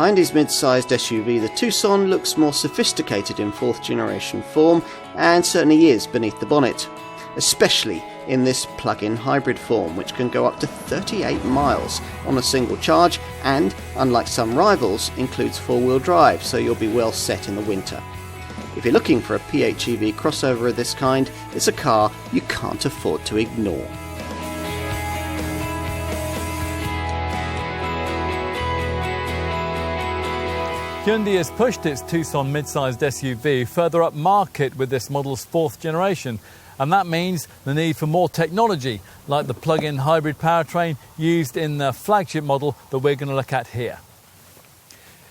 Hyundai's mid-sized SUV, the Tucson, looks more sophisticated in fourth generation form and certainly is beneath the bonnet, especially in this plug-in hybrid form, which can go up to 38 miles on a single charge and, unlike some rivals, includes four-wheel drive, so you'll be well set in the winter. If you're looking for a PHEV crossover of this kind, it's a car you can't afford to ignore. Hyundai has pushed its Tucson mid-sized SUV further up market with this model's fourth generation, and that means the need for more technology, like the plug-in hybrid powertrain used in the flagship model that we're going to look at here.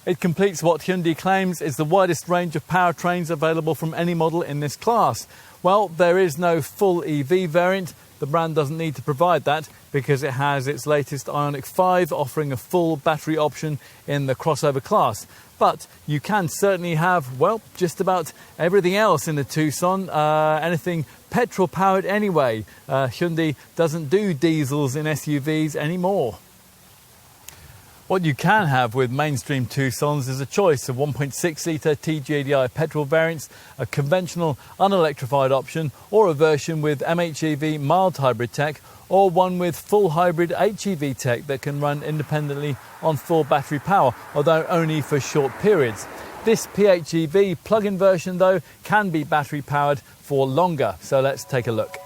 It completes what Hyundai claims is the widest range of powertrains available from any model in this class. Well, there is no full EV variant. The brand doesn't need to provide that because it has its latest IONIQ 5 offering a full battery option in the crossover class. But you can certainly have, well, just about everything else in the Tucson, anything petrol-powered anyway. Hyundai doesn't do diesels in SUVs anymore. What you can have with mainstream Tucsons is a choice of 1.6-litre T-GDi petrol variants, a conventional un-electrified option, or a version with MHEV mild hybrid tech, or one with full hybrid HEV tech that can run independently on full battery power, although only for short periods. This PHEV plug-in version, though, can be battery powered for longer, so let's take a look.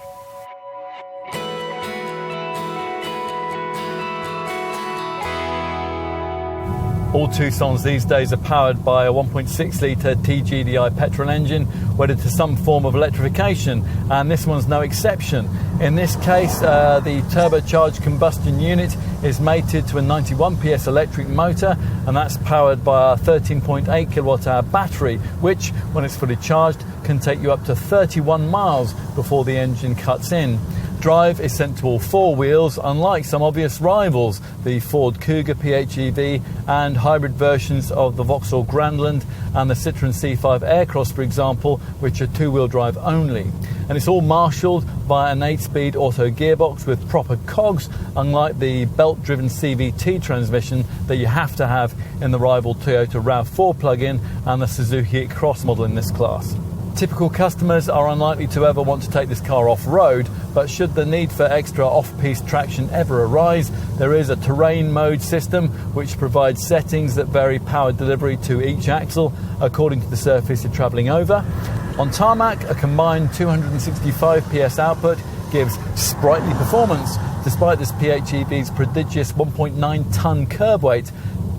All Tucsons these days are powered by a 1.6-litre T-GDi petrol engine wedded to some form of electrification, and this one's no exception. In this case, the turbocharged combustion unit is mated to a 91 PS electric motor, and that's powered by a 13.8 kilowatt-hour battery, which, when it's fully charged, can take you up to 31 miles before the engine cuts in. Drive is sent to all four wheels, unlike some obvious rivals, the Ford Kuga PHEV and hybrid versions of the Vauxhall Grandland and the Citroën C5 Aircross, for example, which are two-wheel drive only. And it's all marshalled by an 8-speed auto gearbox with proper cogs, unlike the belt-driven CVT transmission that you have to have in the rival Toyota RAV4 plug-in and the Suzuki Cross model in this class. Typical customers are unlikely to ever want to take this car off-road, but should the need for extra off-piste traction ever arise, there is a terrain mode system which provides settings that vary power delivery to each axle according to the surface you're travelling over. On tarmac, a combined 265 PS output gives sprightly performance, despite this PHEV's prodigious 1.9-tonne curb weight.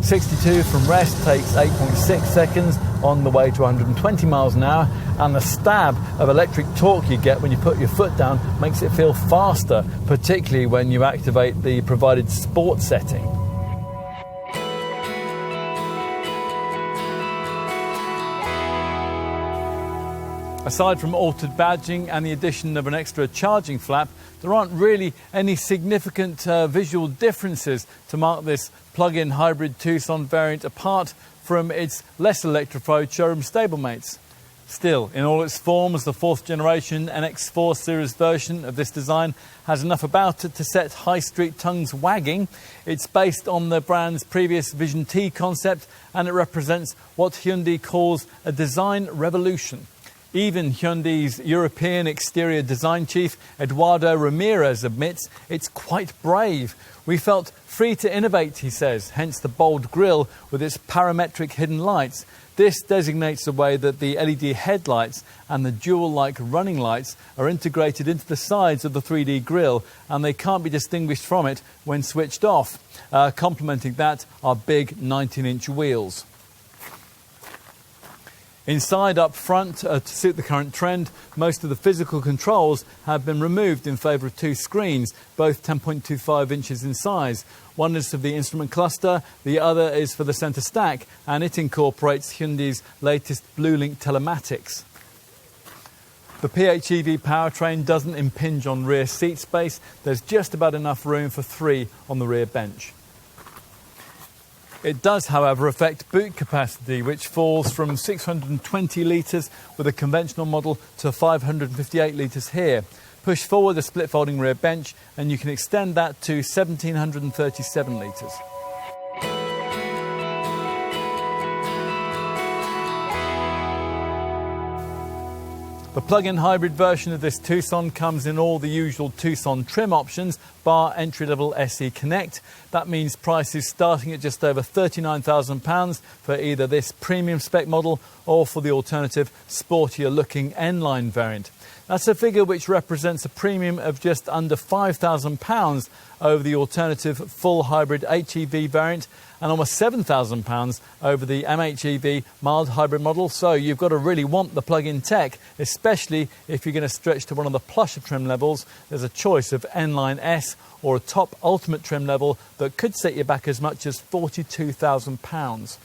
62 from rest takes 8.6 seconds on the way to 120 miles an hour, and the stab of electric torque you get when you put your foot down makes it feel faster, particularly when you activate the provided sport setting. Aside from altered badging and the addition of an extra charging flap, there aren't really any significant visual differences to mark this plug-in hybrid Tucson variant apart from its less electrified showroom stablemates. Still, in all its forms, the fourth generation NX4 series version of this design has enough about it to set high street tongues wagging. It's based on the brand's previous Vision T concept, and it represents what Hyundai calls a design revolution. Even Hyundai's European exterior design chief, Eduardo Ramirez, admits it's quite brave. We felt free to innovate, he says, hence the bold grille with its parametric hidden lights. This designates the way that the LED headlights and the dual-like running lights are integrated into the sides of the 3D grille, and they can't be distinguished from it when switched off. Complementing that are big 19-inch wheels. Inside up front, to suit the current trend, most of the physical controls have been removed in favour of two screens, both 10.25 inches in size. One is for the instrument cluster, the other is for the centre stack, and it incorporates Hyundai's latest BlueLink telematics. The PHEV powertrain doesn't impinge on rear seat space. There's just about enough room for three on the rear bench. It does, however, affect boot capacity, which falls from 620 litres with a conventional model to 558 litres here. Push forward the split folding rear bench and you can extend that to 1,737 litres. The plug-in hybrid version of this Tucson comes in all the usual Tucson trim options, bar entry-level SE Connect. That means prices starting at just over £39,000 for either this premium spec model or for the alternative, sportier looking N-Line variant. That's a figure which represents a premium of just under £5,000 over the alternative full hybrid HEV variant and almost £7,000 over the MHEV mild hybrid model. So you've got to really want the plug-in tech, especially if you're going to stretch to one of the plusher trim levels. There's a choice of N-Line S or a top ultimate trim level that could set you back as much as £42,000.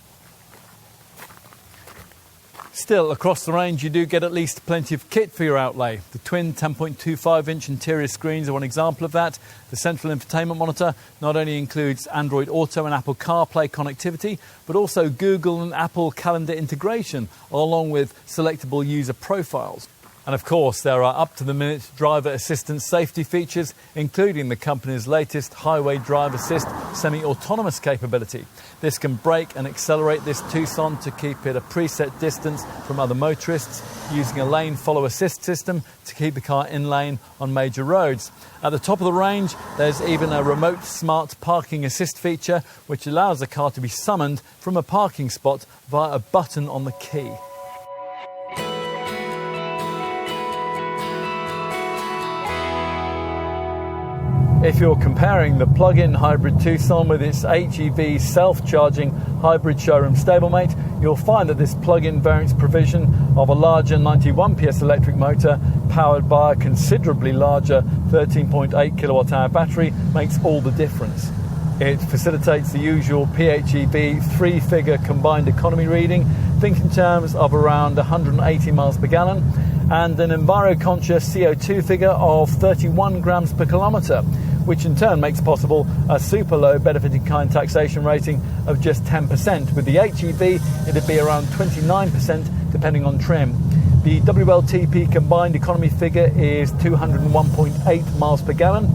Still, across the range, you do get at least plenty of kit for your outlay. The twin 10.25-inch interior screens are one example of that. The central infotainment monitor not only includes Android Auto and Apple CarPlay connectivity, but also Google and Apple Calendar integration, along with selectable user profiles. And of course, there are up-to-the-minute driver assistance safety features, including the company's latest Highway Drive Assist semi-autonomous capability. This can brake and accelerate this Tucson to keep it a preset distance from other motorists, using a lane follow assist system to keep the car in lane on major roads. At the top of the range, there's even a remote smart parking assist feature, which allows the car to be summoned from a parking spot via a button on the key. If you're comparing the plug-in hybrid Tucson with its HEV self-charging hybrid showroom stablemate, you'll find that this plug-in variant's provision of a larger 91 PS electric motor powered by a considerably larger 13.8 kilowatt-hour battery makes all the difference. It facilitates the usual PHEV three-figure combined economy reading, think in terms of around 180 miles per gallon, and an enviro-conscious CO2 figure of 31 grams per kilometre, which in turn makes possible a super low benefiting kind taxation rating of just 10%. With the HEV, it'd be around 29% depending on trim. The WLTP combined economy figure is 201.8 miles per gallon.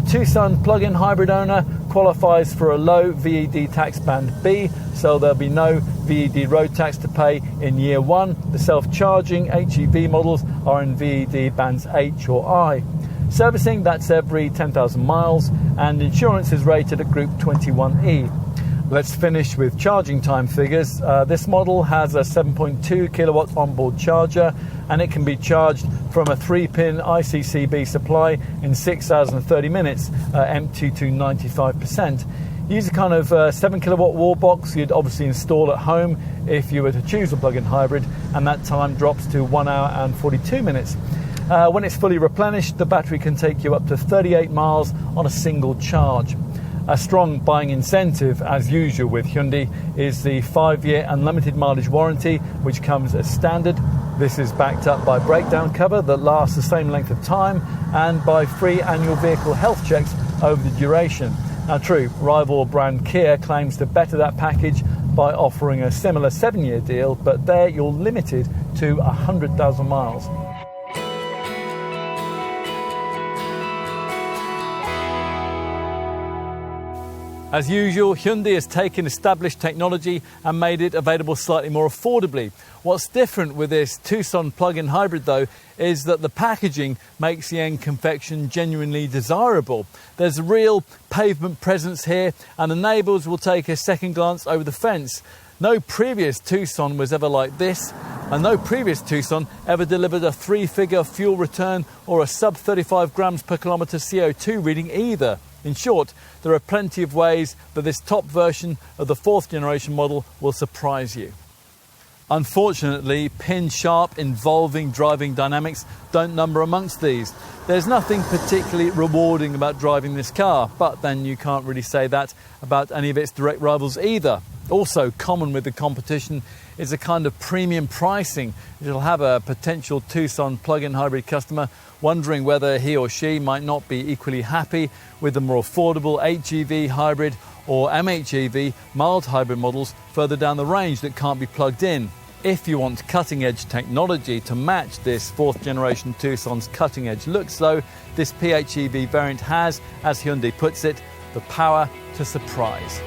Tucson plug-in hybrid owner qualifies for a low VED tax band B, so there'll be no VED road tax to pay in year one. The self-charging HEV models are in VED bands H or I. Servicing, that's every 10,000 miles, and insurance is rated at Group 21E. Let's finish with charging time figures. This model has a 7.2 kilowatt onboard charger, and it can be charged from a 3-pin ICCB supply in 6 hours and 30 minutes, empty to 95%. Use a kind of 7 kilowatt wall box you'd obviously install at home if you were to choose a plug-in hybrid, and that time drops to 1 hour and 42 minutes. When it's fully replenished, the battery can take you up to 38 miles on a single charge. A strong buying incentive, as usual with Hyundai, is the 5-year unlimited mileage warranty, which comes as standard. This is backed up by breakdown cover that lasts the same length of time and by free annual vehicle health checks over the duration. Now true, rival brand Kia claims to better that package by offering a similar 7-year deal, but there you're limited to 100,000 miles. As usual, Hyundai has taken established technology and made it available slightly more affordably. What's different with this Tucson plug-in hybrid, though, is that the packaging makes the end confection genuinely desirable. There's a real pavement presence here, and the neighbours will take a second glance over the fence. No previous Tucson was ever like this, and no previous Tucson ever delivered a 3-figure fuel return or a sub 35 grams per kilometre CO2 reading either. In short, there are plenty of ways that this top version of the 4th generation model will surprise you. Unfortunately, pin-sharp, involving driving dynamics don't number amongst these. There's nothing particularly rewarding about driving this car, but then you can't really say that about any of its direct rivals either. Also common with the competition is a kind of premium pricing. It'll have a potential Tucson plug-in hybrid customer wondering whether he or she might not be equally happy with the more affordable HEV hybrid or MHEV mild hybrid models further down the range that can't be plugged in. If you want cutting-edge technology to match this 4th generation Tucson's cutting-edge looks, though, this PHEV variant has, as Hyundai puts it, the power to surprise.